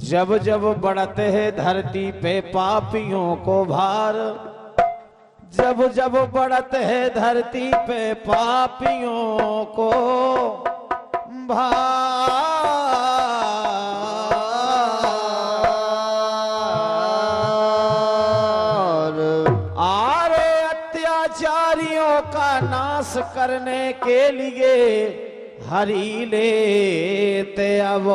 जब जब बढ़ते है धरती पे पापियों को भार, जब जब बढ़ते है धरती पे पापियों को भार, आरे अत्याचारियों का नाश करने के लिए हरि लेते अब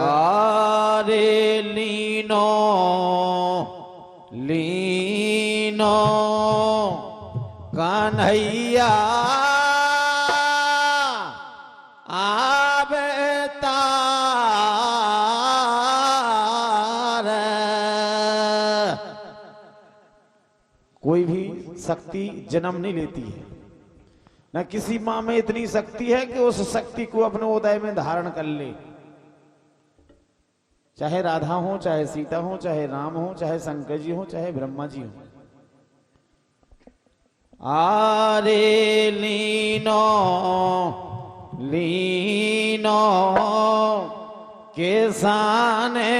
आरे लीनो लीनो कन्हैया कोई भी शक्ति जन्म नहीं लेती है, न किसी माँ में इतनी शक्ति है कि उस शक्ति को अपने उदय में धारण कर ले। चाहे राधा हो, चाहे सीता हो, चाहे राम हो, चाहे शंकर जी हो, चाहे ब्रह्मा जी हो। आरे लीनो लीनो किसाने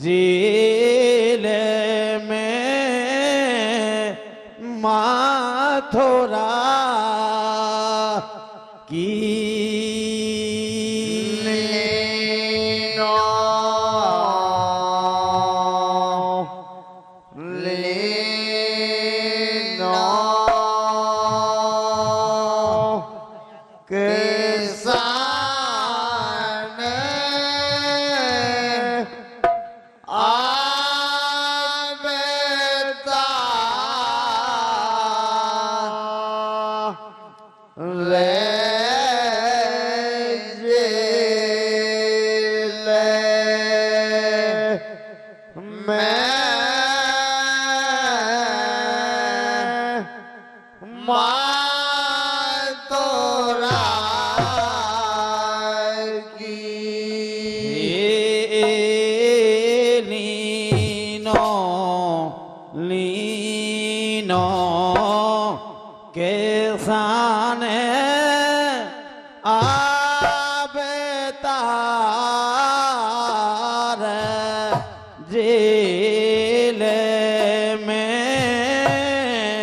जेल में मथुरा की लीनो लीनो जेल में मथुरा की लीनो लीनो किसान अवतार जेल में।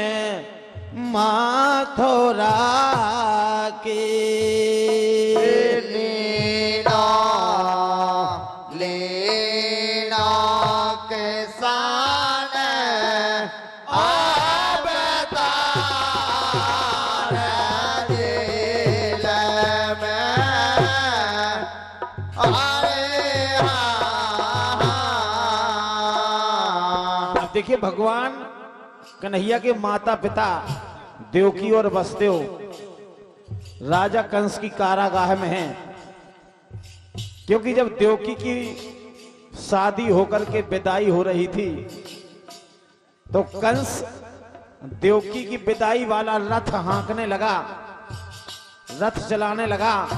देखिए भगवान कन्हैया के माता पिता देवकी और वसुदेव राजा कंस की कारागाह में हैं, क्योंकि जब देवकी की शादी होकर के विदाई हो रही थी तो कंस देवकी की विदाई वाला रथ हाँकने लगा, रथ चलाने लगा।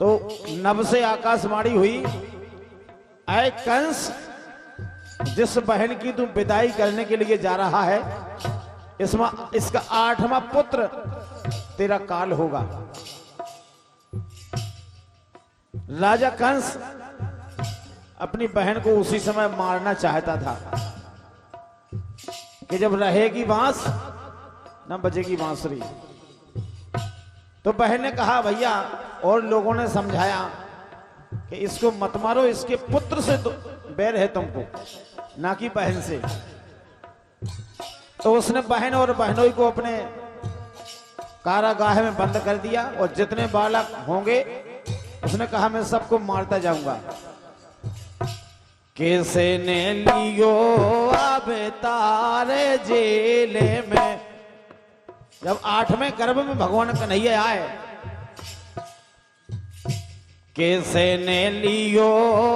तो नभ से आकाशवाणी हुई, ऐ कंस, जिस बहन की तू विदाई करने के लिए जा रहा है इसका 8वां पुत्र तेरा काल होगा। राजा कंस अपनी बहन को उसी समय मारना चाहता था कि जब रहेगी बांस न बजेगी बांसुरी। तो बहन ने कहा भैया, और लोगों ने समझाया कि इसको मत मारो, इसके पुत्र से बैर है तुमको, ना कि बहन से। तो उसने बहन और बहनोई को अपने कारागाह में बंद कर दिया और जितने बालक होंगे उसने कहा मैं सबको मारता जाऊंगा। कैसे ने लियो अवतार जेल में। जब 8वें गर्भ में भगवान कन्हैया आए, कैसे ने लियो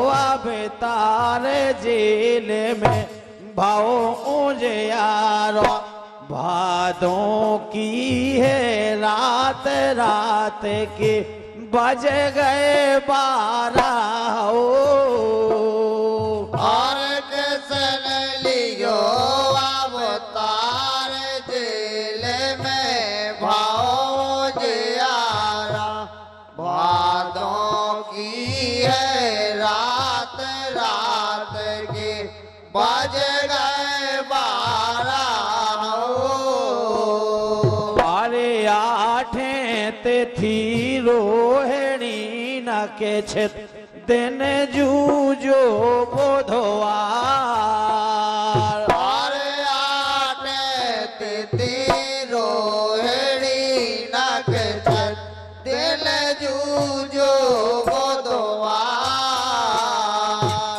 अवतार जेल में, भाओ उजियारो भादों की है रात, रात के बज गए 12। बज गए 12 अरे आठे ते थी रोहिणी न के छित दिन जूझो बुधवार अरे आटे तिथि रोहिणी नक दिल जूझो बुधवार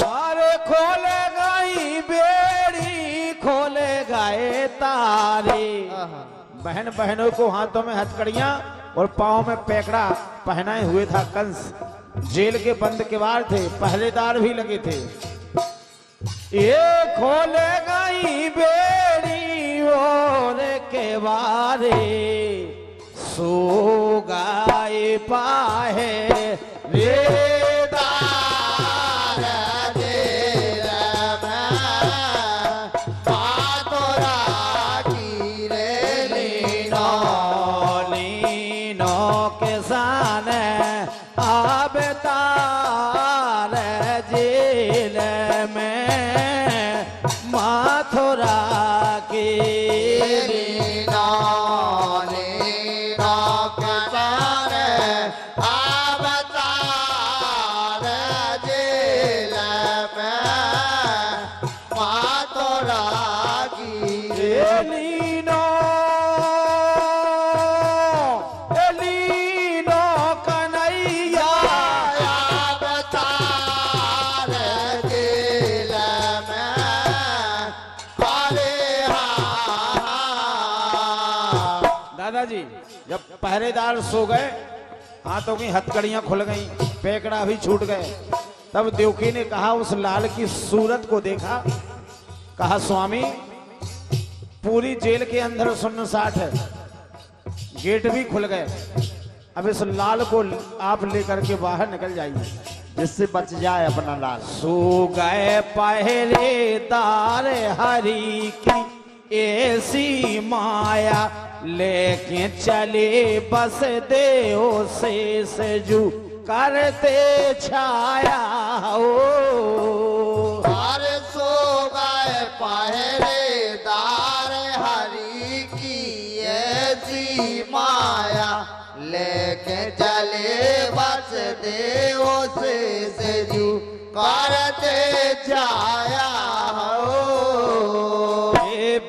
अरे खोले गई बेड़ी खोले गए तारे बहन बहनों को हाथों में हथकड़ियां और पांव में पैकड़ा पहनाए हुए था कंस। जेल के बंद किवाड़ थे, पहरेदार भी लगे थे। ये खोले गई बेड़ी और किवाड़े सो गाए पाहे रे दादाजी जब पहरेदार सो गए, हाथों की हथकड़ियां खुल गईं, पैकड़ा भी छूट गए, तब देवकी ने कहा, उस लाल की सूरत को देखा, कहा स्वामी पूरी जेल के अंदर सुन्नसाट है, गेट भी खुल गए, अब इस लाल को आप लेकर के बाहर निकल जाइए जिससे बच जाए अपना लाल। सो गए पहरेदार हरि की ऐसी माया लेके चले बस देव से सजू करते छाया ओ अरे सो गए पहरेदार हरि की ऐसी माया लेके चले बस देव से सजू करते छाया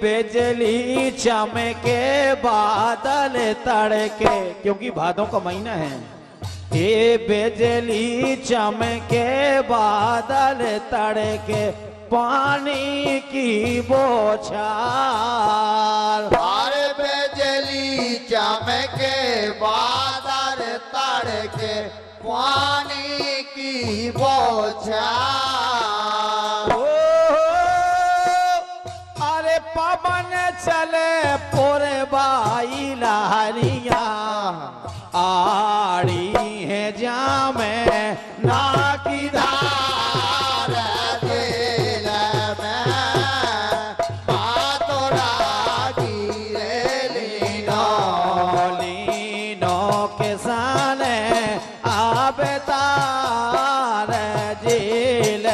बिजली चमके बादल तड़के, क्योंकि भादों का महीना है, ये बिजली चमके बादल तड़के पानी की बौछार। अरे बिजली चमके बादल तड़के पानी की बौछार। पवन चले पोरे बाई लहरिया आड़ी है जामे ना की धार दिल में बातोरा गिरे लीनो लीनो के साने आबतार जेल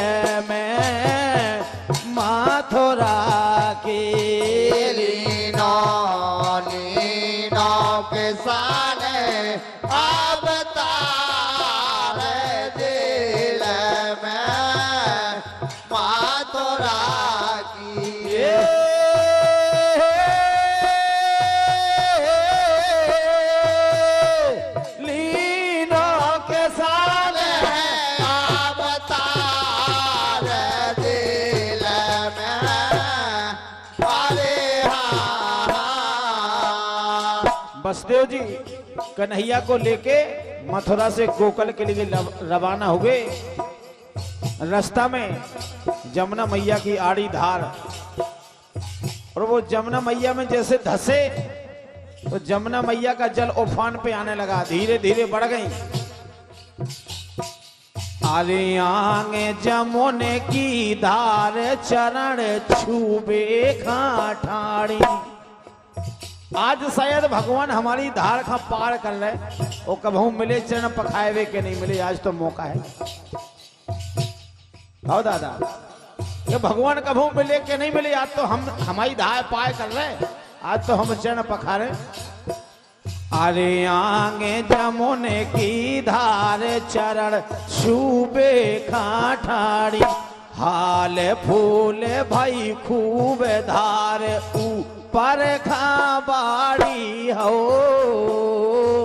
में माथुरा लीनो लीनो के साने अब तार दिल में मातोरा की लीनो के साने अब तार दिल में बसदेव जी कन्हैया को लेके मथुरा से गोकुल के लिए रवाना हुए। रास्ता में जमुना मैया की आड़ी धार, और वो जमुना मैया में जैसे धसे तो जमुना मैया का जल उफान पे आने लगा, धीरे धीरे बढ़ गई। अरे आगे जमुने की धार चरण छूबे खाठाड़ी। आज शायद भगवान हमारी धार का पार कर ले, और कभू मिले चरण पखाए के नहीं मिले, आज तो मौका है। आओ दादा ये भगवान कभू मिले के नहीं मिले, आज तो हम हमारी धाय पाए कर रहे, आज तो हम चरण पखारे। अरे आगे जमुने की धार चरण छूबे खाठाड़ी, हाल फूल भाई खूब धार ऊपर खाबाड़ी हो।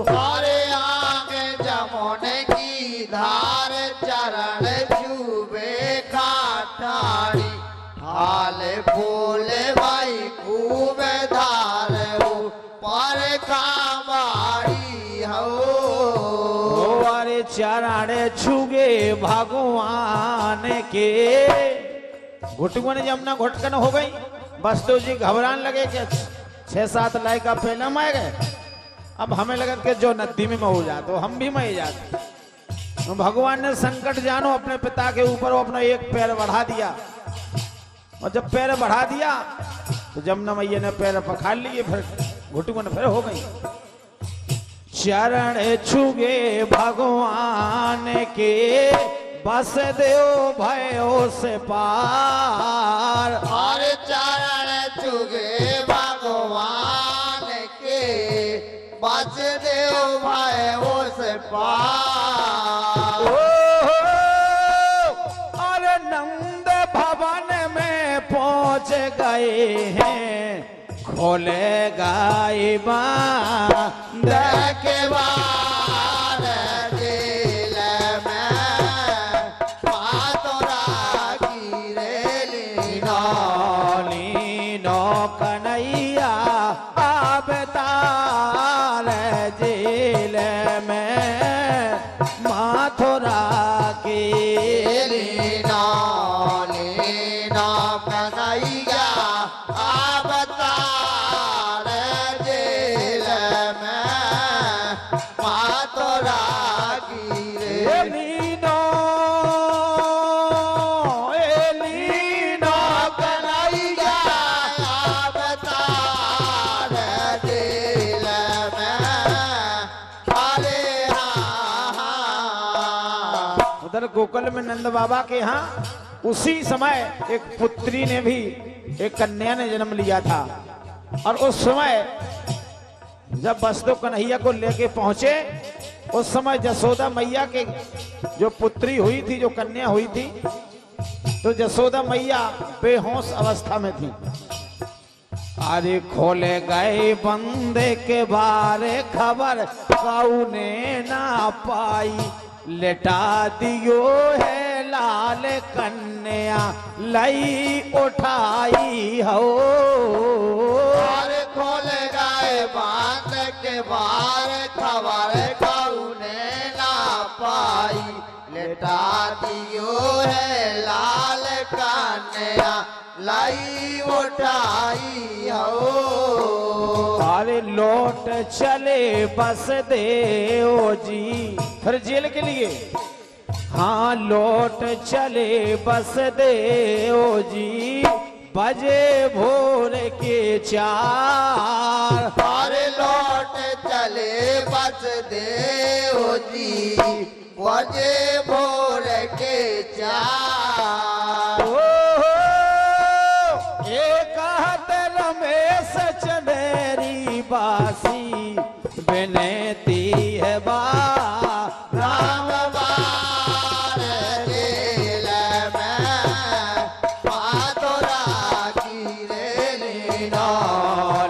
अरे आगे जमुने की धार चरण छूबे खाठाड़ी, हाल फूल भाई खूब धार ऊपर खाबाड़ी हो। अरे चरण छुगे भगवान के, घुटुआ ने जमुना घुटकन हो गई, बस तो जी घबराने लगे कि 6-7 लायका पहले मर गए, अब हमें लगा कि जो नदी में हो जाते हम भी मर जाते। तो भगवान ने संकट जानो अपने पिता के ऊपर, वो अपना एक पैर बढ़ा दिया, और जब पैर बढ़ा दिया तो जमुना मैया ने पैर पखाड़ लिए, फिर घुटुआ फिर हो गई। चरण छुगे भगवान के, बस देव भयो से पार। और चरण छुगे भगवान के, बस देव भयो से पार। और नंद भवन में पहुंच गए हैं, खोले गाय बांध के बार दिल में पातोरा गिरे लीनो। लीनो कन्हैया अवतार जेल में मथुरा के लीनो लीनो कन्हैया अवतार जेल में पातोरा गिरे। लीनो कन्हैया अवतार जेल में। अरे हाँ। उधर गोकुल में नंद बाबा के यहाँ उसी समय एक पुत्री ने भी, एक कन्या ने जन्म लिया था, और उस समय जब वसुदेव कन्हैया को लेके पहुंचे, उस समय जसोदा मैया के जो पुत्री हुई थी, जो कन्या हुई थी, तो जसोदा मैया बेहोश अवस्था में थी। अरे खोले गए बंदे के बारे खबर कौने ना पाई, लेटा दियो है लाल कन्या लई उठाई हो। और खोल गए बांध के बार खबर कौने ना पाई, लेटा दियो है लाल कन्या लाई उठाई हो। अरे लौट चले बस देव जी, फिर जेल के लिए, हाँ लौट चले बस देव जी, बजे भोर के 4। और लौट चले बस देव जी, बजे भोर के 4। एक हाथ रमेश चंदेरी बासी, विनती है बा राम बार जेल में पातोरा गिरे लीनो।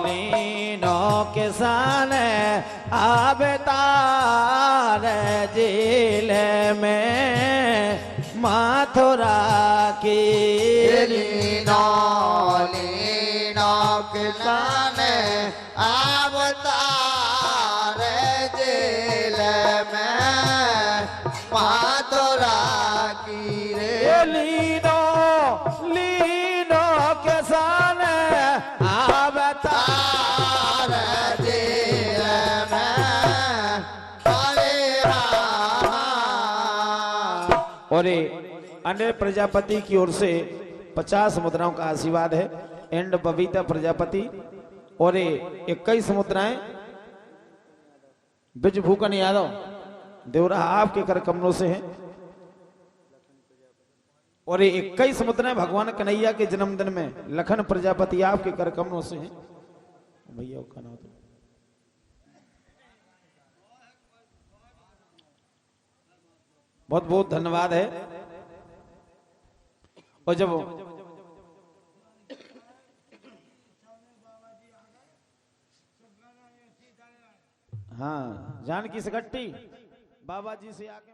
लीनो किसान अवतार जेल में मथुरा की। लीनो लीनो किसान अवतार जेल में पातोरा गिरे। लीनो लीनो किसान अवतार जेल में। अरे हाँ। और अन्य प्रजापति की ओर से 50 मुद्राओं का आशीर्वाद है। एंड बबीता प्रजापति और 21 मुद्राएं बिज भूकन यादव देवरा आपके कर कमलों से हैं। और ये 21 मुद्राएं भगवान कन्हैया के जन्मदिन में लखन प्रजापति आपके कर कमलों से हैं। भैया वो खाना तो बहुत बहुत धन्यवाद है। और जब हाँ जानकी से गट्टी बाबा जी से आके